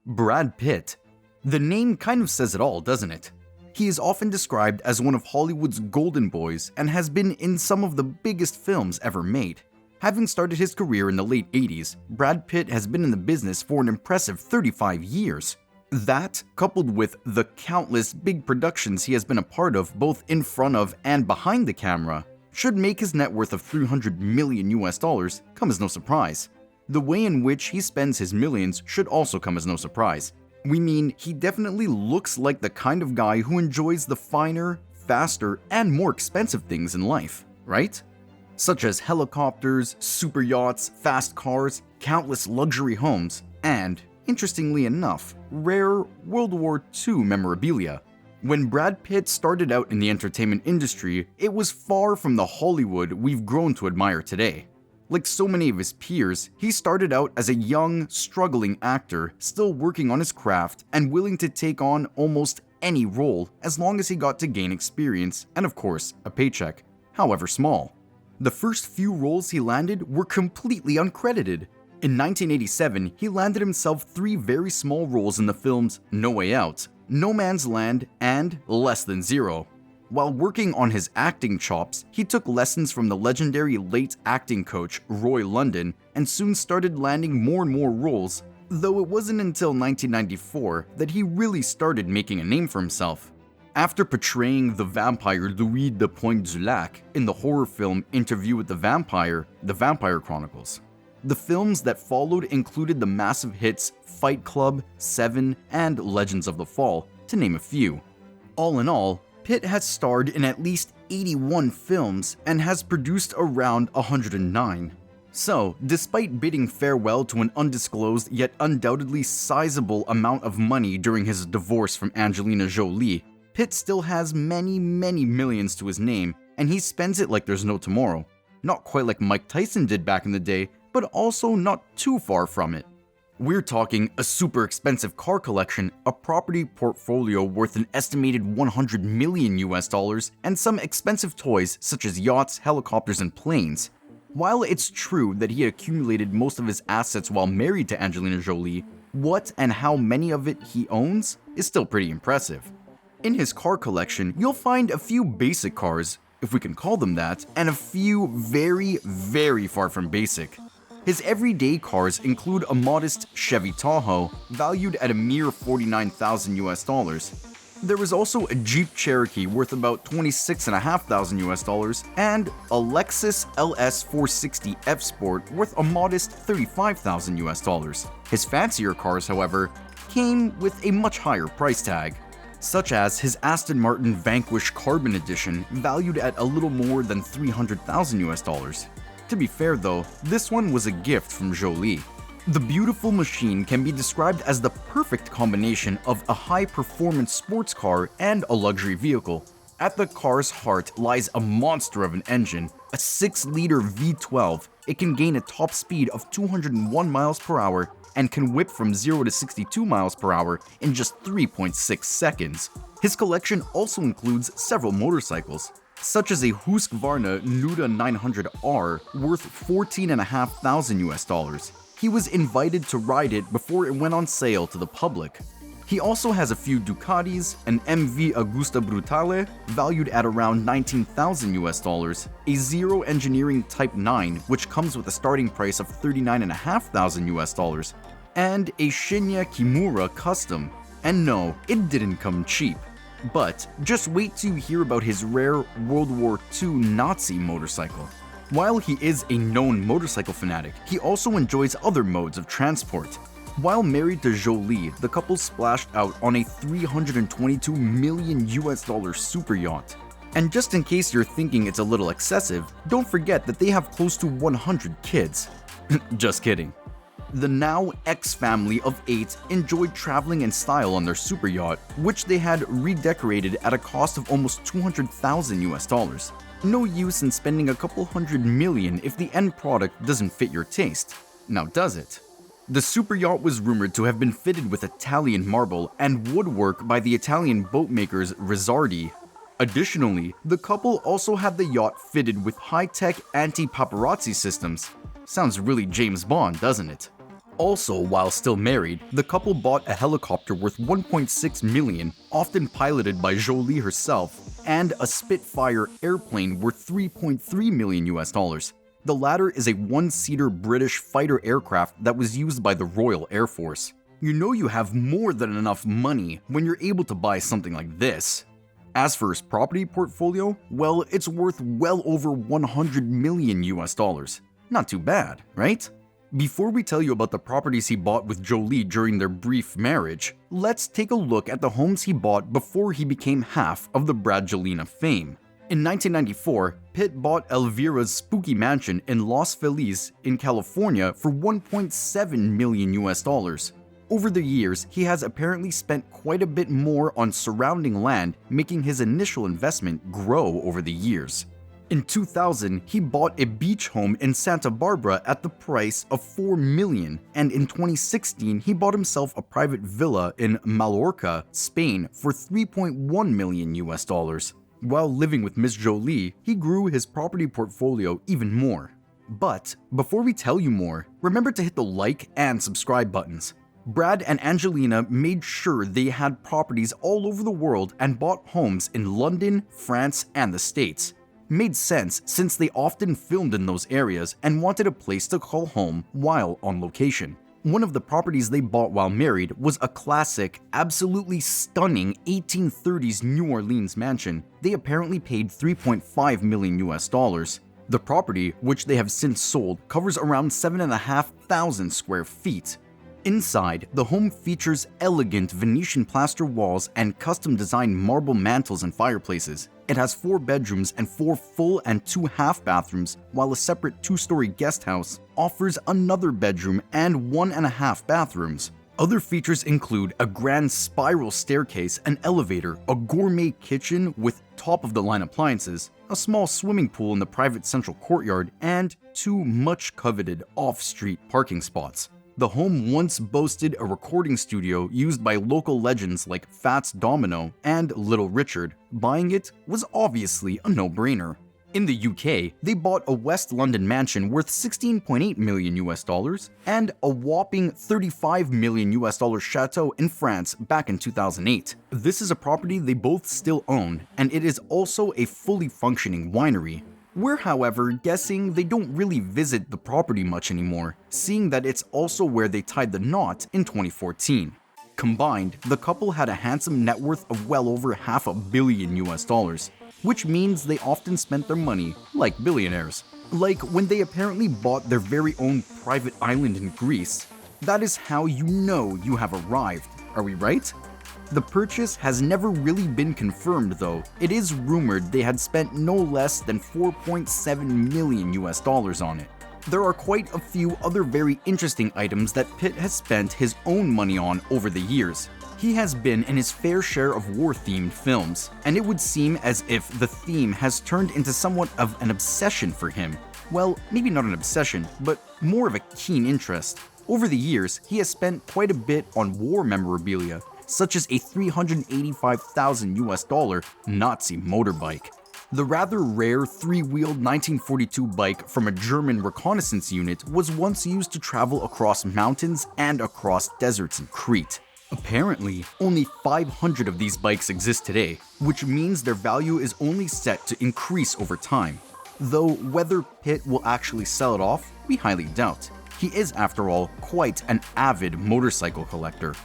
Brad Pitt. The name kind of says it all, doesn't it? He is often described as one of Hollywood's golden boys and has been in some of the biggest films ever made. Having started his career in the late 80s, Brad Pitt has been in the business for an impressive 35 years. That, coupled with the countless big productions he has been a part of both in front of and behind the camera, should make his net worth of $300 million come as no surprise. The way in which he spends his millions should also come as no surprise. We mean, he definitely looks like the kind of guy who enjoys the finer, faster, and more expensive things in life, right? Such as helicopters, super yachts, fast cars, countless luxury homes, and, interestingly enough, rare World War II memorabilia. When Brad Pitt started out in the entertainment industry, it was far from the Hollywood we've grown to admire today. Like so many of his peers, he started out as a young, struggling actor, still working on his craft and willing to take on almost any role as long as he got to gain experience and, of course, a paycheck, however small. The first few roles he landed were completely uncredited. In 1987, he landed himself 3 very small roles in the films No Way Out, No Man's Land, and Less Than Zero. While working on his acting chops, he took lessons from the legendary late acting coach Roy London and soon started landing more and more roles, though it wasn't until 1994 that he really started making a name for himself. After portraying the vampire Louis de Pointe-du-Lac in the horror film Interview with the Vampire Chronicles. The films that followed included the massive hits Fight Club, Seven, and Legends of the Fall, to name a few. All in all, Pitt has starred in at least 81 films and has produced around 109. So, despite bidding farewell to an undisclosed yet undoubtedly sizable amount of money during his divorce from Angelina Jolie, Pitt still has many millions to his name, and he spends it like there's no tomorrow. Not quite like Mike Tyson did back in the day, but also not too far from it. We're talking a super expensive car collection, a property portfolio worth an estimated $100 million, and some expensive toys such as yachts, helicopters, and planes. While it's true that he had accumulated most of his assets while married to Angelina Jolie, what and how many of it he owns is still pretty impressive. In his car collection, you'll find a few basic cars, if we can call them that, and a few very far from basic. His everyday cars include a modest Chevy Tahoe, valued at a mere $49,000. There was also a Jeep Cherokee worth about $26,500 and a Lexus LS 460 F Sport worth a modest $35,000. His fancier cars, however, came with a much higher price tag, such as his Aston Martin Vanquish Carbon Edition, valued at a little more than $300,000. To be fair though, this one was a gift from Jolie. The beautiful machine can be described as the perfect combination of a high-performance sports car and a luxury vehicle. At the car's heart lies a monster of an engine, a 6-liter V12. It can gain a top speed of 201 miles per hour and can whip from 0 to 62 miles per hour in just 3.6 seconds. His collection also includes several motorcycles, such as a Husqvarna Nuda 900R worth $14,500. He was invited to ride it before it went on sale to the public. He also has a few Ducatis, an MV Agusta Brutale valued at around $19,000, a Zero Engineering Type 9 which comes with a starting price of $39,500, and a Shinya Kimura Custom. And no, it didn't come cheap. But just wait to hear about his rare World War II Nazi motorcycle. While he is a known motorcycle fanatic, he also enjoys other modes of transport. While married to Jolie, the couple splashed out on a $322 million super yacht. And just in case you're thinking it's a little excessive, don't forget that they have close to 100 kids. Just kidding. The now ex-family of 8 enjoyed traveling in style on their super yacht, which they had redecorated at a cost of almost $200,000. No use in spending a couple $100 million if the end product doesn't fit your taste. Now does it? The super yacht was rumored to have been fitted with Italian marble and woodwork by the Italian boatmakers Rizzardi. Additionally, the couple also had the yacht fitted with high-tech anti-paparazzi systems. Sounds really James Bond, doesn't it? Also, while still married, the couple bought a helicopter worth $1.6 million, often piloted by Jolie herself, and a Spitfire airplane worth $3.3 million US. The latter is a one-seater British fighter aircraft that was used by the Royal Air Force. You know you have more than enough money when you're able to buy something like this. As for his property portfolio, well, it's worth well over $100 million US. Not too bad, right? Before we tell you about the properties he bought with Jolie during their brief marriage, let's take a look at the homes he bought before he became half of the Bradgelina fame. In 1994, Pitt bought Elvira's spooky mansion in Los Feliz in California for $1.7 million US. Over the years, he has apparently spent quite a bit more on surrounding land, making his initial investment grow over the years. In 2000, he bought a beach home in Santa Barbara at the price of $4 million, and in 2016, he bought himself a private villa in Mallorca, Spain for $3.1 million US. While living with Miss Jolie, he grew his property portfolio even more. But before we tell you more, remember to hit the like and subscribe buttons. Brad and Angelina made sure they had properties all over the world and bought homes in London, France, and the States. Made sense since they often filmed in those areas and wanted a place to call home while on location. One of the properties they bought while married was a classic, absolutely stunning 1830s New Orleans mansion. They apparently paid $3.5 million US. The property, which they have since sold, covers around 7,500 square feet. Inside, the home features elegant Venetian plaster walls and custom-designed marble mantels and fireplaces. It has 4 bedrooms and 4 full and 2 half bathrooms, while a separate 2-story guest house offers another bedroom and 1.5 bathrooms. Other features include a grand spiral staircase, an elevator, a gourmet kitchen with top-of-the-line appliances, a small swimming pool in the private central courtyard, and 2 much-coveted off-street parking spots. The home once boasted a recording studio used by local legends like Fats Domino and Little Richard. Buying it was obviously a no-brainer. In the UK, they bought a West London mansion worth $16.8 million US and a whopping $35 million US chateau in France back in 2008. This is a property they both still own, and it is also a fully functioning winery. We're, however, guessing they don't really visit the property much anymore, seeing that it's also where they tied the knot in 2014. Combined, the couple had a handsome net worth of well over $500 million US, which means they often spent their money like billionaires. Like when they apparently bought their very own private island in Greece. That is how you know you have arrived, are we right? The purchase has never really been confirmed though. It is rumored they had spent no less than $4.7 million US on it. There are quite a few other very interesting items that Pitt has spent his own money on over the years. He has been in his fair share of war-themed films, and it would seem as if the theme has turned into somewhat of an obsession for him. Well, maybe not an obsession, but more of a keen interest. Over the years, he has spent quite a bit on war memorabilia, such as a $385,000 US Nazi motorbike. The rather rare 3-wheeled 1942 bike from a German reconnaissance unit was once used to travel across mountains and across deserts in Crete. Apparently, only 500 of these bikes exist today, which means their value is only set to increase over time. Though whether Pitt will actually sell it off, we highly doubt. He is, after all, quite an avid motorcycle collector.